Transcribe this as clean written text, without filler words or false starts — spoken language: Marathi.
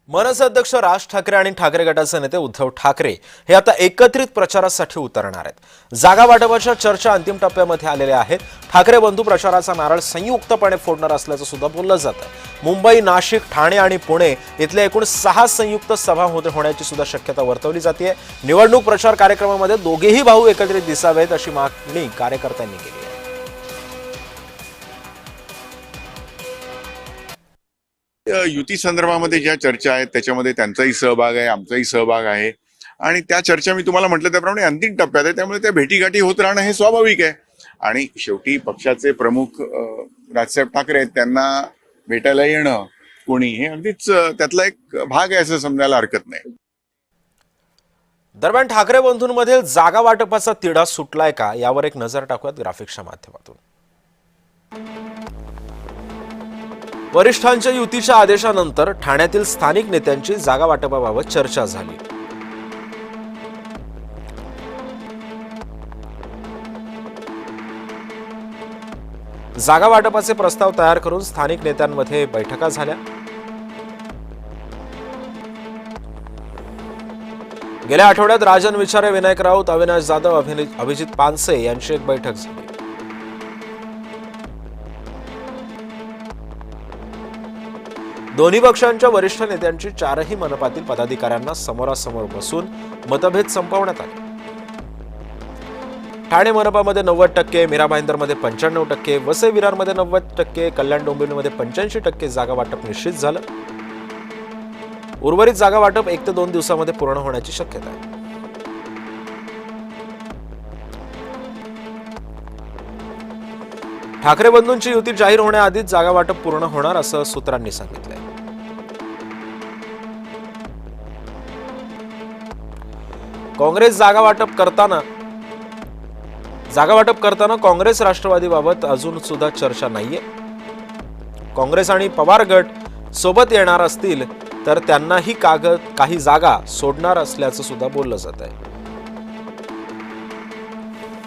मनसे अध्यक्ष राज ठाकरे आणि ठाकरे गटाचे नेते उद्धव ठाकरे हे आता एकत्रित प्रचारासाठी उतरणार आहेत। जागा वाटपाच्या चर्चा अंतिम टप्प्यामध्ये आलेल्या आहेत। ठाकरे बंधू प्रचाराचा नारळ संयुक्तपणे फोडणार असल्याचं सुद्धा बोललं जातं। मुंबई, नाशिक, ठाणे आणि पुणे इथल्या एकूण 6 संयुक्त सभा होण्याची सुद्धा शक्यता वर्तवली जाते। निवडणूक प्रचार कार्यक्रमामध्ये दोघेही भाऊ एकत्रित दिसावेत अशी मागणी कार्यकर्त्यांनी केली आहे। युती संदर्भामध्ये ज्या चर्चा आहेत त्याच्यामध्ये त्यांचाही सहभाग आहे, आमचाही सहभाग आहे आणि त्या चर्चा मी तुम्हाला म्हटलं त्याप्रमाणे अंतिम टप्प्यात आहे। त्यामुळे त्या भेटीगाठी होत राहणं हे स्वाभाविक आहे आणि शेवटी पक्षाचे प्रमुख राजसाहेब ठाकरे आहेत, त्यांना भेटायला येणं कोणी हे अगदीच त्यातला एक भाग आहे असं समजायला हरकत नाही। दरम्यान ठाकरे बंधूंमध्ये जागा वाटपाचा तिढा सुटलाय का यावर एक नजर टाकूयात ग्राफिक्सच्या माध्यमातून। वरिष्ठांच्या युतीच्या आदेशानंतर ठाण्यातील स्थानिक नेत्यांची जागा वाटपाबाबत चर्चा झाली। जागा वाटपाचे प्रस्ताव तयार करून स्थानिक नेत्यांमध्ये बैठका झाल्या। गेल्या आठवड्यात राजन विचारे, विनायक राऊत, अविनाश जाधव, अभिजित पानसे यांची एक बैठक झाली। दोन्ही पक्षांच्या वरिष्ठ नेत्यांची 4ही मनपातील पदाधिकाऱ्यांना समोरासमोर बसून मतभेद संपवण्यात आले। ठाणे मनपामध्ये 90%, मीरा भाईंदरमध्ये 95%, वसई विरारमध्ये 90%, कल्याण डोंबिवलीमध्ये 85% जागा वाटप निश्चित झालं। उर्वरित जागा वाटप 1 ते 2 दिवसांमध्ये पूर्ण होण्याची शक्यता आहे। ठाकरे बंधूंची युती जाहीर होण्याआधीच जागा वाटप पूर्ण होणार असं सूत्रांनी सांगितलंय। काँग्रेस जागा वाटप करताना काँग्रेस राष्ट्रवादीबाबत अजून सुद्धा चर्चा नाहीये। काँग्रेस आणि पवार गट सोबत येणार असतील तर त्यांनाही काही जागा सोडणार असल्याचं सुद्धा बोललं जात आहे।